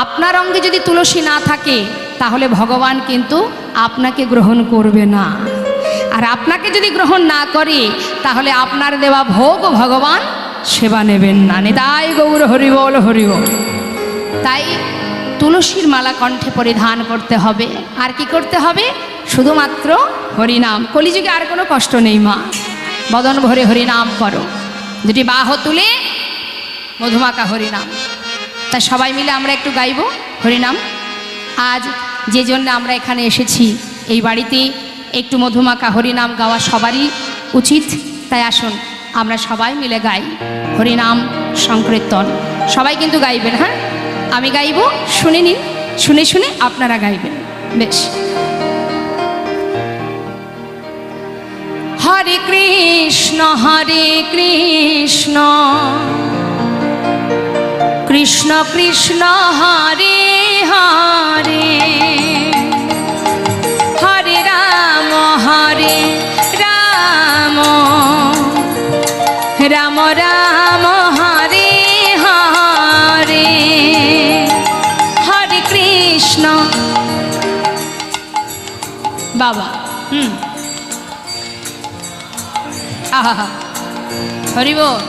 আপনার অঙ্গে যদি তুলসী না থাকে তাহলে ভগবান কিন্তু আপনাকে গ্রহণ করবে না, আর আপনাকে যদি গ্রহণ না করে তাহলে আপনার দেওয়া ভোগ ভগবান সেবা নেবেন না। নিতাই গৌর হরি বল হরি বল। তাই তুলসীর মালা কণ্ঠে পরিধান করতে হবে। আর কি করতে হবে? শুধুমাত্র হরিনাম। কলিযুগে আর কোনো কষ্ট নেই মা, বদন ভরে হরিনাম করো, দুটি বাহু তুলে মধুমাকা হরিনাম। তা সবাই মিলে আমরা একটু গাইব হরিনাম। আজ যে জন্য আমরা এখানে এসেছি, এই বাড়িতে একটু মধুমাকা হরিনাম গাওয়া সবারই উচিত। তাই আসুন আমরা সবাই মিলে গাই হরিনাম সংকীর্তন। সবাই কিন্তু গাইবেন, হ্যাঁ? আমি গাইব, শুনে নিন, শুনে শুনে আপনারা গাইবেন। বেশ। হরে কৃষ্ণ কৃষ্ণ কৃষ্ণ হরে হরে, হরে রাম রাম রাম হরে হরে, হরে কৃষ্ণ। বাবা আহা হরি বল।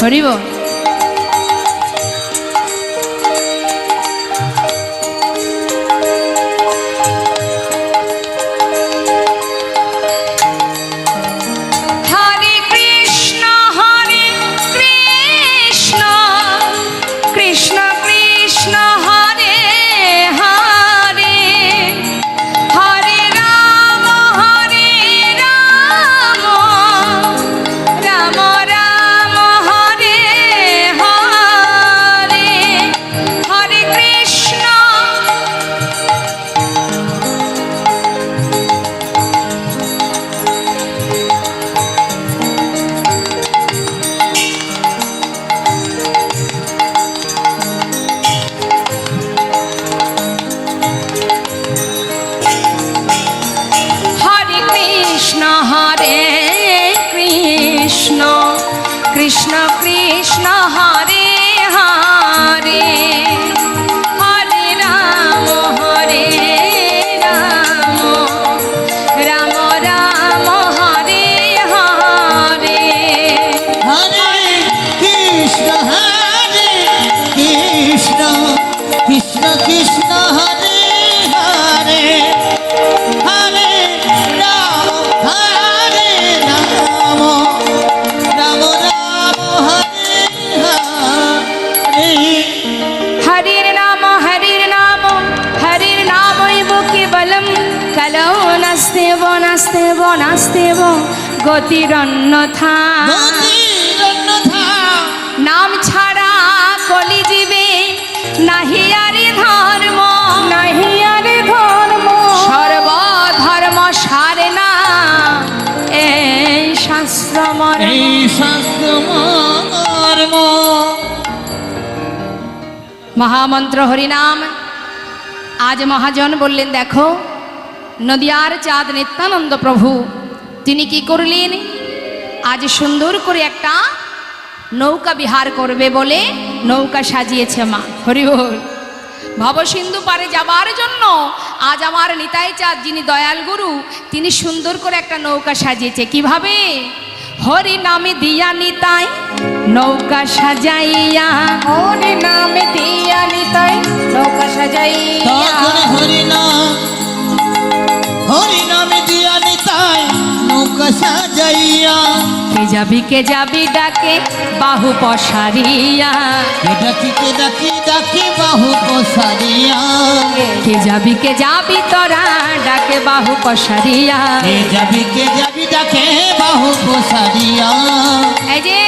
হরি বল। কৃষ্ণ কৃষ্ণ হরে হরে, হরে রাম রাম রাম হরে হরে, হরে কৃষ্ণ কৃষ্ণ কৃষ্ণ হরে হরে, হরে রাম রাম রাম হরে হরে। হরির নাম হরির কেবলম কলৌ নাস্তেব নাস্তেব নাস্তেব গতিরন্যথা। নাম ছাড়া কলিজীবে নাহি আরে ধর্ম, সর্বধর্ম সারে না এই শাস্ত্র মর্ম। মহামন্ত্র হরিনাম। আজ মহাজন বললেন, দেখো নদিয়ার চাঁদ নিত্যানন্দ প্রভু তিনি কি করলেন, আজ সুন্দর করে একটা নৌকা বিহার করবে বলে নৌকা সাজিয়েছে মা। হরি বল। ভবসিন্ধু পারে যাবার জন্য আজ আমার নিতাই চাঁদ যিনি দয়াল গুরু তিনি সুন্দর করে একটা নৌকা সাজিয়েছে। কিভাবে? হরি নামে দিয়া নিতাই নৌকা সাজাইয়া, হরি নামে দিয়া নিতাই নৌকা সাজাইয়া, হরি নামে দিয়া নিতাই নৌকা সাজাইয়া, কে যাবি ডাকে বাহু পসারিয়া, কে ডাকি ডাকে বাহু প্রসারিয়া কে যাবি তোরা ডাকে বাহু পসারিয়া। কে যাবি ডাকে বাহু প্রসারিয়া। এই যে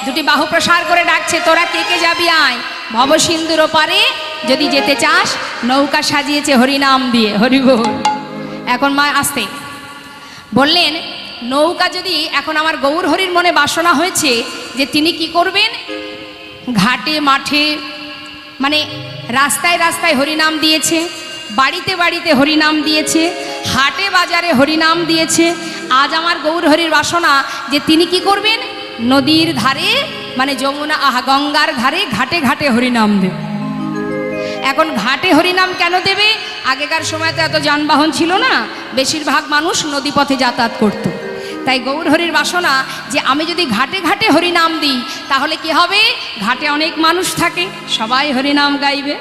দুটি বাহু প্রসার করে ডাকছে, তোরা কে যাবি আয়। ভবসিন্ধুর ওপারে যদি যেতে চাস, নৌকা সাজিয়েছে হরিনাম দিয়ে, হরিবোল। এখন মা আসতে বললেন, নৌকা যদি এখন আমার গৌর হরির মনে বাসনা হয়েছে যে তিনি কি করবেন, ঘাটে মাঠে মানে রাস্তায় রাস্তায় হরিনাম দিয়েছে, বাড়িতে বাড়িতে হরিনাম দিয়েছে, হাটে বাজারে হরিনাম দিয়েছে। আজ আমার গৌর হরির বাসনা যে তিনি কি করবেন, নদীর ধারে মানে যমুনা গঙ্গার ধারে ঘাটে ঘাটে হরিনাম দেবে। এখন ঘাটে হরিনাম কেন দেবে? আগেকার সময় তো এত যানবাহন ছিল না, বেশিরভাগ মানুষ নদীপথে যাতায়াত করত। তাই গৌর হরির বাসনা যে আমি যদি ঘাটে ঘাটে হরিনাম দিই তাহলে কি হবে, ঘাটে অনেক মানুষ থাকে, সবাই হরিনাম গাইবে।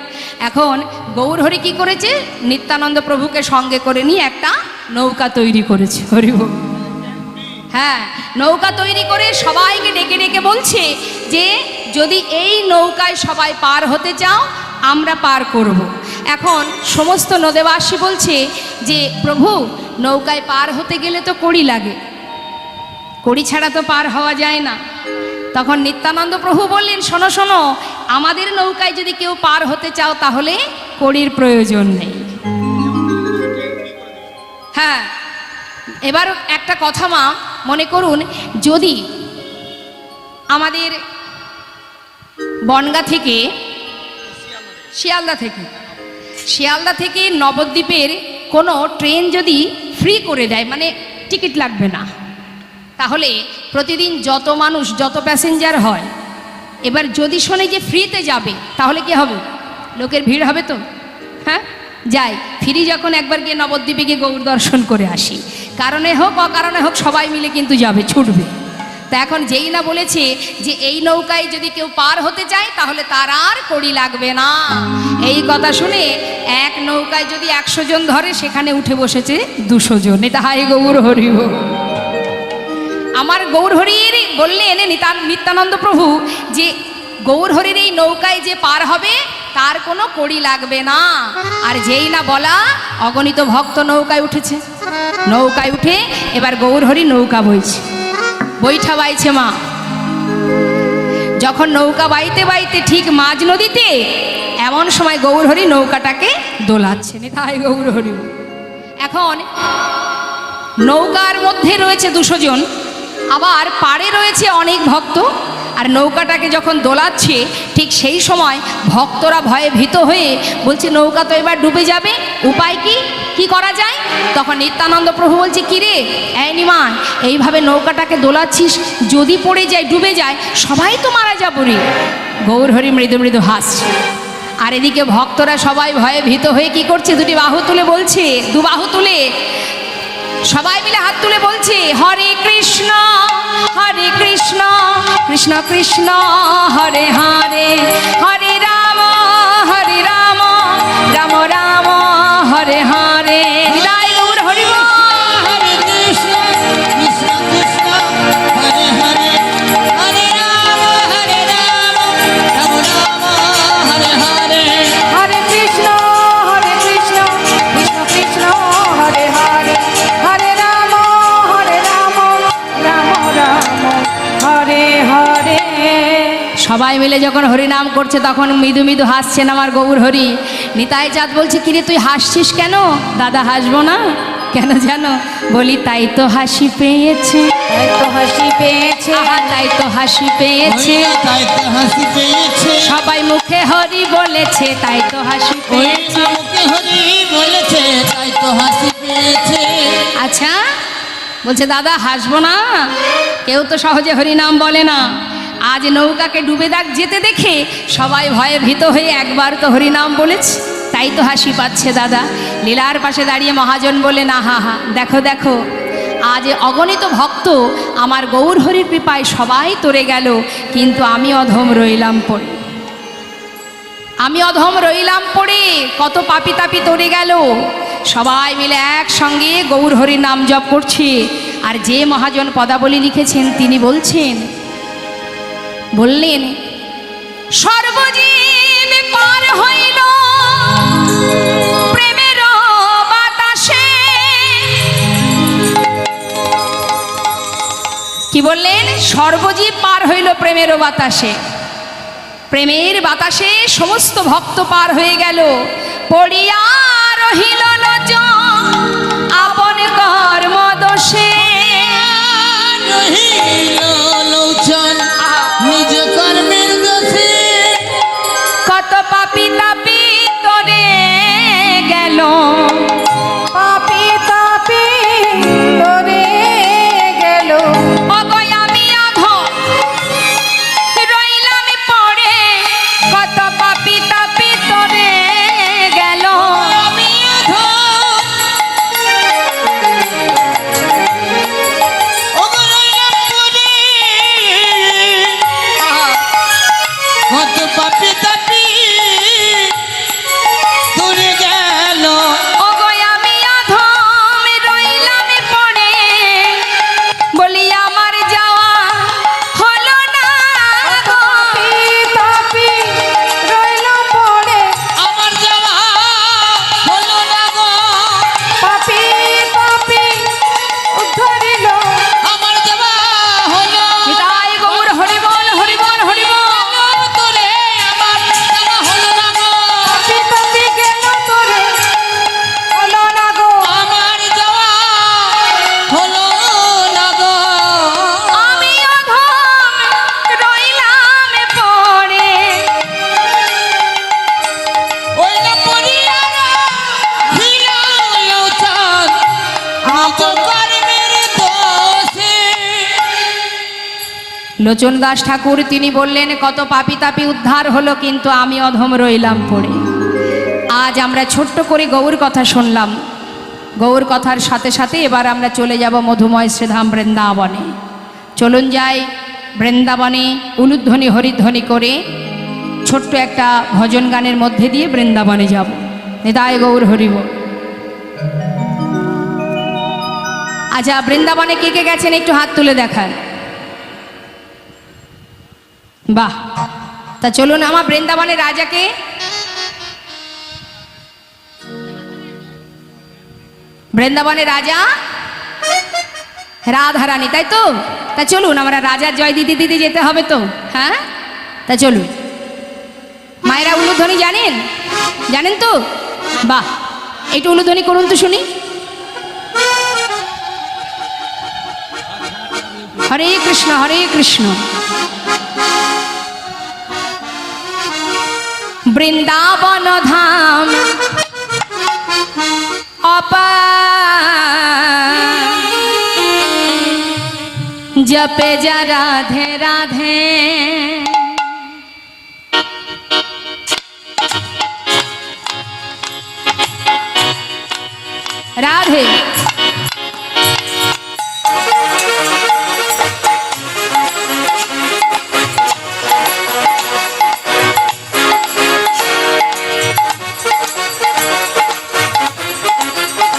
এখন গৌর হরি কি করেছে, নিত্যানন্দ প্রভুকে সঙ্গে করে নিয়ে একটা নৌকা তৈরি করেছে, হরিবোল। হ্যাঁ, নৌকা তৈরি করে সবাইকে ডেকে ডেকে বলছে যে যদি এই নৌকায় সবাই পার হতে চাও আমরা পার করব। এখন সমস্ত নদেবাসী বলছে যে প্রভু, নৌকায় পার হতে গেলে তো কড়ি লাগে, কড়ি ছাড়া তো পার হওয়া যায় না। তখন নিত্যানন্দ প্রভু বললেন, শোনো শোনো, আমাদের নৌকায় যদি কেউ পার হতে চাও তাহলে কড়ির প্রয়োজন নেই। হ্যাঁ, এবার একটা কথা মা মনে করুন, যদি আমাদের বনগাঁ থেকে শিয়ালদা থেকে নবদ্বীপের কোনো ট্রেন যদি ফ্রি করে দেয়, মানে টিকিট লাগবে না, তাহলে প্রতিদিন যত মানুষ যত প্যাসেঞ্জার হয়, এবার যদি শোনে যে ফ্রিতে যাবে তাহলে কি হবে, লোকের ভিড় হবে তো। হ্যাঁ, যাই ফ্রি যখন একবার গিয়ে নবদ্বীপে গিয়ে গৌর দর্শন করে আসি, কারণে হোক অকারণে হোক সবাই মিলে কিন্তু যাবে, ছুটবে। তা এখন যেই না বলেছে যে এই নৌকায় যদি কেউ পার হতে চায় তাহলে তার আর কড়ি লাগবে না, এই কথা শুনে এক নৌকায় যদি 100 জন ধরে সেখানে উঠে বসেছে 200 জন। এটা হাই গৌর হরি। আমার গৌর হরির বললেন নিত্যানন্দ প্রভু যে গৌর হরির এই নৌকায় যে পার হবে তার কোনো কড়ি লাগবে না। আর যেই না বলা, অগণিত ভক্ত নৌকায় উঠেছে, নৌকায় উঠে এবার গৌর হরি নৌকা বইছে, বৈঠা বাইছে মা। যখন নৌকা বাইতে বাইতে ঠিক মাঝ নদীতে, এমন সময় গৌর হরি নৌকাটাকে দোলাচ্ছেন, তাই গৌর হরি। এখন নৌকার মধ্যে রয়েছে 200 জন, আবার পাড়ে রয়েছে অনেক ভক্ত, আর নৌকাটাকে যখন দোলাচ্ছে ঠিক সেই সময় ভক্তরা ভয়ে ভীত হয়ে বলছে নৌকা তো এবার ডুবে যাবে, উপায় কি করা যায়? তখন নিত্যানন্দ প্রভু বলছে, কি রে এই নিমান, এইভাবে নৌকাটাকে দোলাচ্ছিস, যদি পড়ে যায় ডুবে যায় সবাই তো মারা যাবো রে। গৌর হরি মৃদু মৃদু হাসছে, আর এদিকে ভক্তরা সবাই ভয়ে ভীত হয়ে কি করছে, দুটি বাহু তুলে বলছে, দু বাহু তুলে সবাই মিলে হাত তুলে বলছে, হরে কৃষ্ণ কৃষ্ণ কৃষ্ণ হরে হরে, হরে রাম রাম রাম হরে হরে। হৃদয় গৌর হরি বল। হরে কৃষ্ণ কৃষ্ণ কৃষ্ণ হরে হরে, হরে রাম রাম রাম হরে হরে। হরে কৃষ্ণ কৃষ্ণ কৃষ্ণ হরে হরে, হরে রাম রাম রাম হরে হরে। সবাই মিলে যখন হরিনাম করছে তখন মৃদু মৃদু হাসছেন আমার গৌর হরি। নিতাই চাঁদ বলছে, কিরে তুই হাসছিস কেন? দাদা হাসবো না কেন জানো? বলি তাই তো হাসি পেয়েছে, তাই তো হাসি পেয়েছে, তাই তো হাসি পেয়েছে, তাই তো হাসি পেয়েছে, সবাই মুখে হরি বলেছে, তাই তো হাসি পেয়েছে, মুখে হরি বলেছে, তাই তো হাসি পেয়েছে। আচ্ছা বলছে দাদা হাসবো না, কেউ তো সহজে হরিনাম বলে না, আজ নৌকাকে ডুবে যেতে দেখে সবাই ভয়ে ভীত হয়ে একবার তো হরিনাম বলেছে, তাই তো হাসি পাচ্ছে দাদা। লীলার পাশে দাঁড়িয়ে মহাজন বলে, না হা হা, দেখো দেখো, আজ অগণিত ভক্ত আমার গৌর হরির কৃপায় সবাই তরে গেল, কিন্তু আমি অধম রইলাম পড়ে, আমি অধম রইলাম পড়ে, কত পাপি তাপি তরে গেল। সবাই মিলে একসঙ্গে গৌর হরির নাম জপ করছে। আর যে মহাজন পদাবলী লিখেছেন তিনি বললেন, সর্বজীব সর্বজীব পার হইল প্রেমের বাতাসে। প্রেমের বাতাসে সমস্ত ভক্ত পার হয়ে গেল। পড়িয়া রহিল লোচন আপন কর্ম দোষে। রহিল লোচন নিজ কর্মের দোষে। কত পাপী তাপী তরে গেল, পাপী তাপী তরে গেল। অগয় আমি অধম রইলাম পড়ে। কত পাপী তাপী তরে গেল, আমি অধম ওগো রইলাম পড়ে। কত পাপী তাপী দূরে গেল। অগয় আমি অধম রইলাম পড়ে। বলি আমার যাওয়া হলো না গো। পাপী তাপী রইল পড়ে। আমার যাওয়া হলো না গো। পাপী তাপী উদ্ধরিল। আমার যাওয়া হলো নিতাই গৌর হরি বল হরি বল হরি বল। তোরে। আমার যাওয়া হলো না গো। পাপী তাপী গেল তোরে হলো না গো। আমার যাওয়া হলো না গো। আমি অধম রইলাম পড়ে। ওই না পড়িয়া রহিল লোচন নিজ কর্মের দোষে। লোচন দাস ঠাকুর তিনি বললেন কত পাপী তাপী উদ্ধার হলো, কিন্তু আমি অধম রইলাম পড়ে। আজ আমরা ছোট্ট করে গৌর কথা শুনলাম। গৌর কথার সাথে সাথে এবার আমরা চলে যাব মধুময় শ্রীধাম বৃন্দাবনে। চলুন যাই বৃন্দাবনে উলুধ্বনি হরিধ্বনি করে ছোট্ট একটা ভজন গানের মধ্যে দিয়ে বৃন্দাবনে যাব। নিতাই গৌর হরিব। আচ্ছা, বৃন্দাবনে কে কে গেছেন একটু হাত তুলে দেখান। বাহ, তা চলুন আমার বৃন্দাবনের রাজাকে। বৃন্দাবনের রাজা রাধারানী, তাই তো? তা চলুন আমরা রাজার জয় দিতে দিতে যেতে হবে তো। হ্যাঁ, তা চলুন। মায়েরা উলুধ্বনি জানেন? জানেন তো? বাহ, একটু উলুধ্বনি করুন তো শুনি। হরে কৃষ্ণ হরে কৃষ্ণ। বৃন্দাবন ধাম অপার, জপে যা রাধে রাধে। রাধে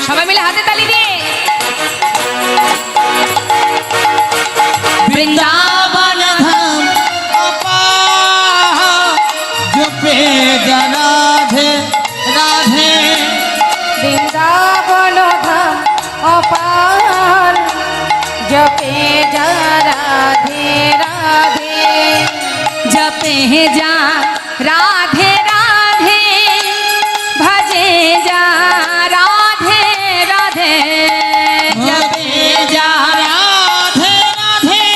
সবাই মিলে হাতে তালি দিয়ে। বৃন্দাবন ধাম অপার জপে যা রাধে রাধে। বৃন্দাবন ধাম অপার, জপে যা রাধে রাধে। जपे जा राधे राधे, भजे जा राधे राधे। जपे जा राधे राधे,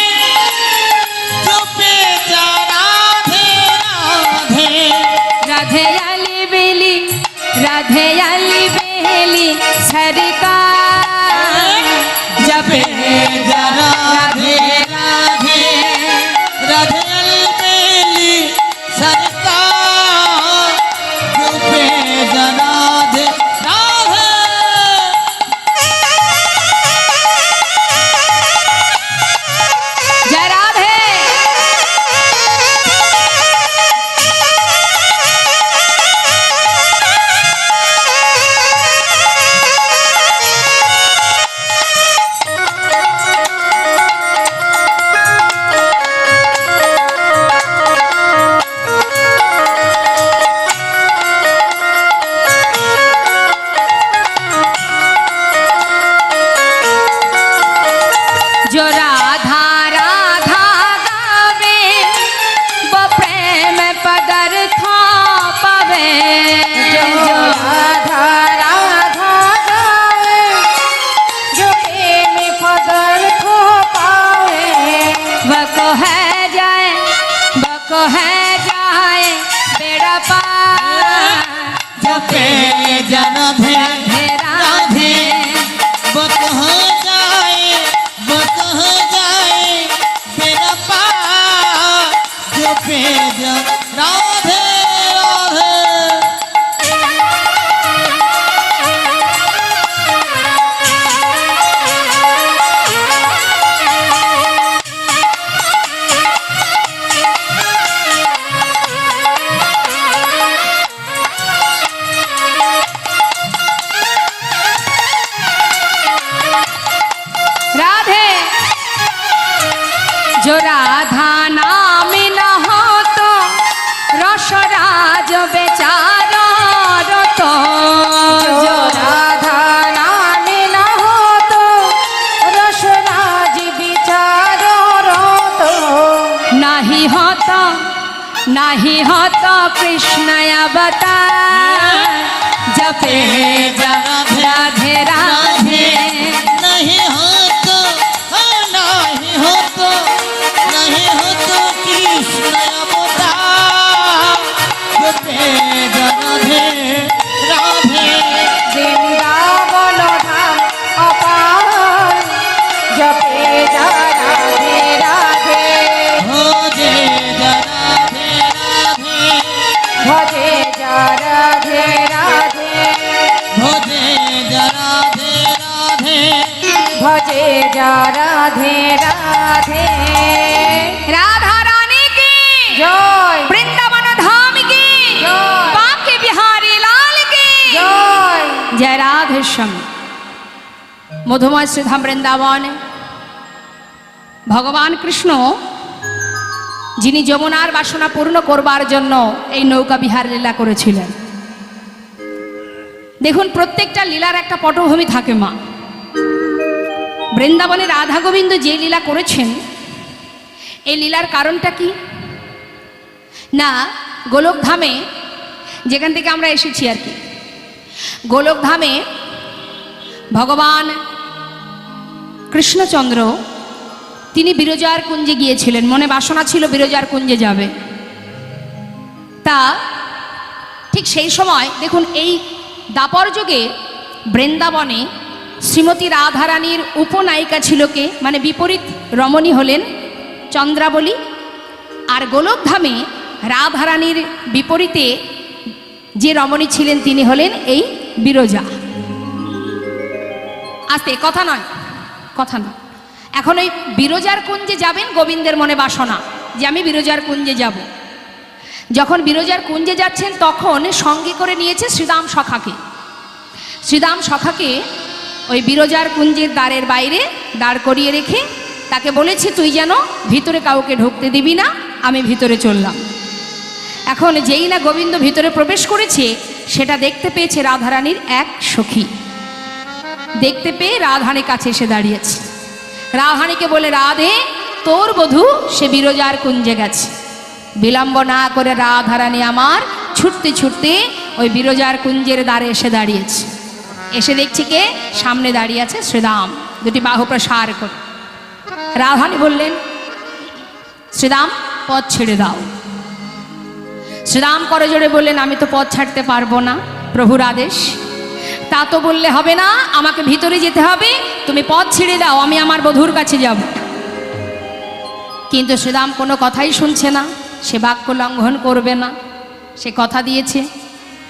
जपे जा राधे राधे। राधे अली बेली, राधे अली बेली सरकार। जपे जा राधे राधे, राधे अलबेली सरकार। जपे जा राधे राधे। जय राधे। कृष्ण अवतार जपे जा राधे राधे नहीं हो तो नहीं हो तो नहीं हो तो कृष्ण अवतार जपे जा राधे राधे वृंदावन धाम अपार जपे जा राधे राधे भजे जा राधे राधे भजे जा राधे राधे भजे जा राधे राधे भजे जा राधे राधे राधा रानी की जय वृंदावन धाम की जय बांके बिहारी लाल की जय जय राधे श्याम। মধুময় শ্রীধাম বৃন্দাবন ভগবান কৃষ্ণ যিনি যমুনার বাসনা পূর্ণ করবার জন্য এই নৌকা বিহার লীলা করেছিলেন। দেখুন প্রত্যেকটা লীলার একটা পটভূমি থাকে মা। বৃন্দাবনে রাধা গোবিন্দ যে লীলা করেছেন এই লীলার কারণটা কি না, গোলকধামে যেখান থেকে আমরা এসেছি আর কি, গোলকধামে ভগবান কৃষ্ণচন্দ্র তিনি বিরজার কুঞ্জে গিয়েছিলেন, মনে বাসনা ছিল বিরজার কুঞ্জে যাবে। তা ঠিক সেই সময় দেখুন এই দাপর যুগে বৃন্দাবনে শ্রীমতী রাধারানীর উপনায়িকা ছিল কে, মানে বিপরীত রমণী হলেন চন্দ্রাবলী, আর গোলকধামে রাধারানীর বিপরীতে যে রমণী ছিলেন তিনি হলেন এই বিরজা। আস্তে কথা নয়, কথা নয়। এখন ওই বিরজার কুঞ্জে যাবেন, গোবিন্দের মনে বাসনা যে আমি বিরজার কুঞ্জে যাব। যখন বিরজার কুঞ্জে যাচ্ছেন তখন সঙ্গে করে নিয়েছে শ্রীদাম সখাকে। শ্রীদাম সখাকে ওই বিরজার কুঞ্জের দ্বারের বাইরে দাঁড় করিয়ে রেখে তাকে বলেছে তুই যেন ভিতরে কাউকে ঢুকতে দিবি না, আমি ভিতরে চললাম। এখন যেই না গোবিন্দ ভিতরে প্রবেশ করেছে সেটা দেখতে পেয়েছে রাধারানীর এক সখী। দেখতে পেয়ে রাধারানীর কাছে এসে দাঁড়িয়েছে। রাধারানীকে বলে রাধে তোর বধূ সে বিরজার কুঞ্জে গেছে। বিলম্ব না করে রাধারানী আমার ছুটতে ছুটতে ওই বিরজার কুঞ্জের দ্বারে এসে দাঁড়িয়েছে। এসে দেখছি কে, সামনে দাঁড়িয়ে আছে শ্রীদাম, দুটি বাহু প্রসার করে। রাধারানী বললেন শ্রীদাম পথ ছেড়ে দাও। শ্রীদাম করজোড়ে বললেন আমি তো পথ ছাড়তে পারবো না, প্রভুর আদেশ। তা তো বললে হবে না, আমাকে ভিতরে যেতে হবে, তুমি পথ ছেড়ে দাও, আমি আমার বধূর কাছে যাব। কিন্তু শ্রীদাম কোনো কথাই শুনছে না, সে বাক্য লঙ্ঘন করবে না। সে কথা দিয়েছে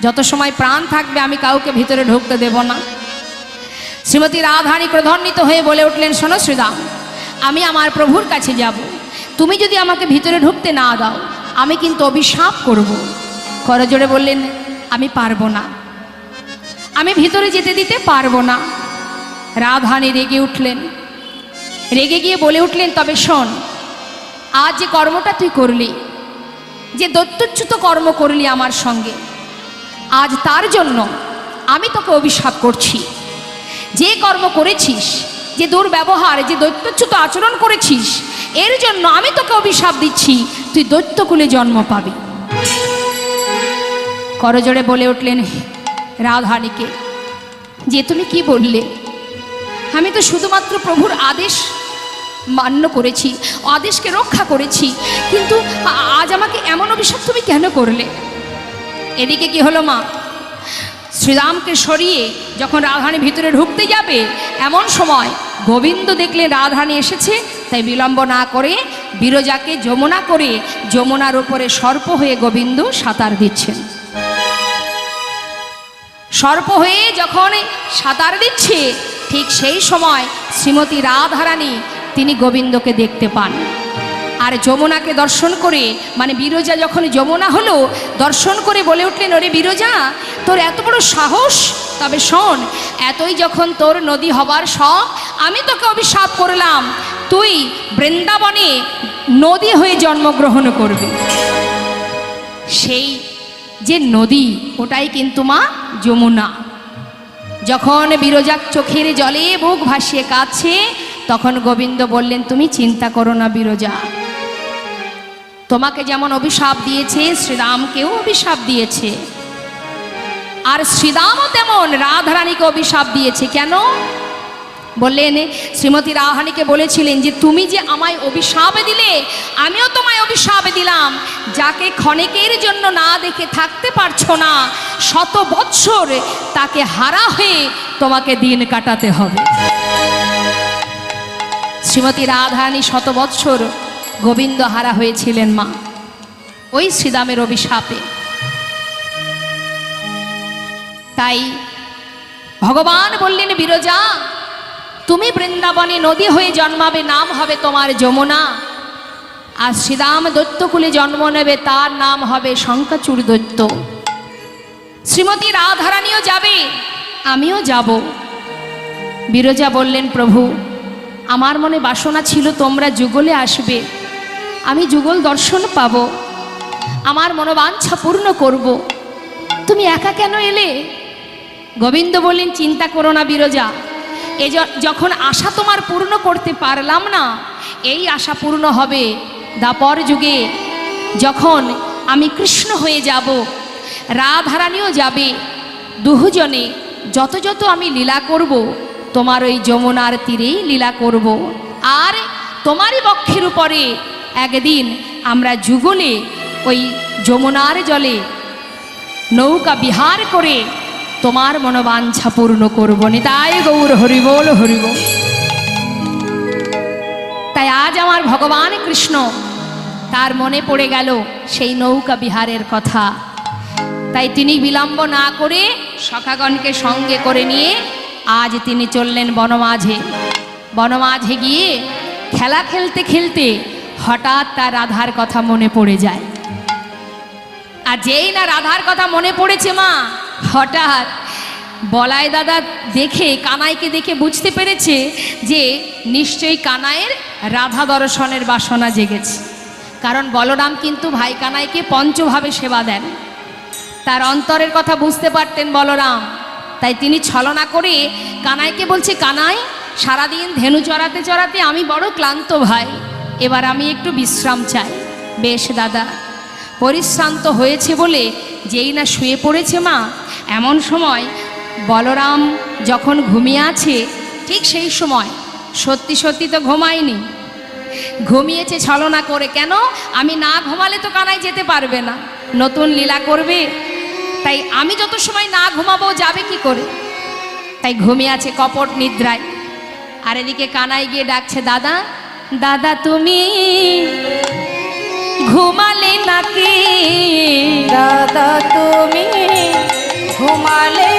যত সময় প্রাণ থাকবে আমি কাউকে ভিতরে ঢুকতে দেব না। শ্রীমতী রাধারানী ক্রোধান্বিত হয়ে বলে উঠলেন শোনো শ্রীদাম, আমি আমার প্রভুর কাছে যাব, তুমি যদি আমাকে ভিতরে ঢুকতে না দাও আমি কিন্তু অভিশাপ করব। করজোড়ে বললেন আমি পারবো না, আমি ভিতরে যেতে দিতে পারবো না। রাধারানী রেগে উঠলেন, রেগে গিয়ে বলে উঠলেন তবে শোন, আজ যে কর্মটা তুই করলি, যে দৈত্যচ্যুত কর্ম করলি আমার সঙ্গে, আজ তার জন্য আমি তোকে অভিশাপ করছি। যে কর্ম করেছিস, যে দুর্ব্যবহার, যে দৈত্যচ্যুত আচরণ করেছিস, এর জন্য আমি তোকে অভিশাপ দিচ্ছি, তুই দৈত্যকুলে জন্ম পাবি। করজোড়ে বলে উঠলেন রাধারানীকে যে তুমি কি বললে, আমি তো শুধুমাত্র প্রভুর আদেশ মান্য করেছি, আদেশকে রক্ষা করেছি, কিন্তু আজ আমাকে এমন অভিশাপ তুমি কেন করলে? এদিকে কি হলো মা, শ্রীরামকে সরিয়ে যখন রাধারানী ভিতরে ঢুকতে যাবে এমন সময় গোবিন্দ দেখলে রাধারানী এসেছে, তাই বিলম্ব না করে বিরজাকে যমুনা করে যমুনার উপরে সর্প হয়ে গোবিন্দ সাঁতার দিচ্ছেন। সর্প হয়ে যখন সাঁতার দিচ্ছে ঠিক সেই সময় শ্রীমতী রাধারানী তিনি গোবিন্দকে দেখতে পান। আর যমুনাকে দর্শন করে, মানে বিরজা যখন যমুনা হলো দর্শন করে বলে উঠলেন ওরে বিরজা তোর এত বড় সাহস, তবে শোন, এতই যখন তোর নদী হবার শখ, আমি তোকে অভিশাপ করলাম তুই বৃন্দাবনে নদী হয়ে জন্মগ্রহণ করবি। সেই যে নদী ওটাই কিন্তু মা যমুনা। যখন বিরজা চোখের জলে বুক ভাসিয়ে কাঁদছে তখন গোবিন্দ বললেন তুমি চিন্তা করো না বিরজা, তোমাকে যেমন অভিশাপ দিয়েছে, শ্রীরামকেও অভিশাপ দিয়েছে। আর শ্রীরামও তেমন রাধারানীকে অভিশাপ দিয়েছে। কেন বললেন? শ্রীমতী রাধারানীকে বলেছিলেন যে তুমি যে আমায় অভিশাপ দিলে, আমিও তোমায় অভিশাপ দিলাম। যাকে ক্ষণিকের জন্য না দেখে থাকতে পারছো না, 100 বৎসর তাকে হারা হয়ে তোমাকে দিন কাটাতে হবে। শ্রীমতী রাধারানী 100 বৎসর গোবিন্দ হারা হয়েছিলেন মা, ওই শ্রীরামের অভিশাপে। তাই ভগবান বললেন, বিরজা তুমি বৃন্দাবনে নদী হয়ে জন্মাবে, নাম হবে তোমার যমুনা। আর শ্রীরাম দৈত্যকুলে জন্ম নেবে, তার নাম হবে শঙ্কাচূড় দৈত্য। শ্রীমতী রাধারানীও যাবে, আমিও যাব। বিরজা বললেন, প্রভু আমার মনে বাসনা ছিল তোমরা যুগলে আসবে, আমি যুগল দর্শন পাব, আমার মনোবাঞ্ছা পূর্ণ করব, তুমি একা কেন এলে? গোবিন্দ বললেন, চিন্তা করো না বিরজা, যখন আশা তোমার পূর্ণ করতে পারলাম না, এই আশা পূর্ণ হবে দ্বাপর যুগে, যখন আমি কৃষ্ণ হয়ে যাব, রাধারানীও যাবে, দুজনে যত যত আমি লীলা করব, তোমার ওই যমুনার তীরেই লীলা করব। আর তোমারই বক্ষের উপরে একদিন আমরা যুগলে ওই যমুনার জলে নৌকা বিহার করে তোমার মনোবাঞ্ছা পূর্ণ করব। নিতাই গৌর হরিবোল হরিবোল। তাই আজ আমার ভগবান কৃষ্ণ, তার মনে পড়ে গেল সেই নৌকা বিহারের কথা। তাই তিনি বিলম্ব না করে সখাগণকে সঙ্গে করে নিয়ে আজ তিনি চললেন বনমাঝে। বনমাঝে গিয়ে খেলা খেলতে খেলতে হঠাৎ তার রাধার কথা মনে পড়ে যায়। আর যেই না রাধার কথা মনে পড়েছে মা, হঠাৎ বলাই দাদা দেখে, কানাইকে দেখে বুঝতে পেরেছে যে নিশ্চয়ই কানাইয়ের রাধা দর্শনের বাসনা জেগেছে। কারণ বলরাম কিন্তু ভাই কানাইকে পঞ্চভাবে সেবা দেন, তার অন্তরের কথা বুঝতে পারতেন বলরাম। তাই তিনি ছলনা করে কানাইকে বলছে, কানাই সারাদিন ধেনু চড়াতে চড়াতে আমি বড় ক্লান্ত ভাই, এবার আমি একটু বিশ্রাম চাই। বেশ দাদা। পরিশ্রান্ত হয়েছে বলে যেই না শুয়ে পড়েছে মা, এমন সময় বলরাম যখন ঘুমিয়ে আছে, ঠিক সেই সময় সত্যি সত্যি তো ঘুমায়নি, ঘুমিয়েছে ছলনা করে। কেন? আমি না ঘুমালে তো কানাই যেতে পারবে না, নতুন লীলা করবে, তাই আমি যত সময় না ঘুমাবো যাবে কি করে? তাই ঘুমিয়ে আছে কপট নিদ্রায়। আর এদিকে কানাই গিয়ে ডাকছে, দাদা দাদা তুমি ঘুমালে নাকি? দাদা তুমি ঘুমালে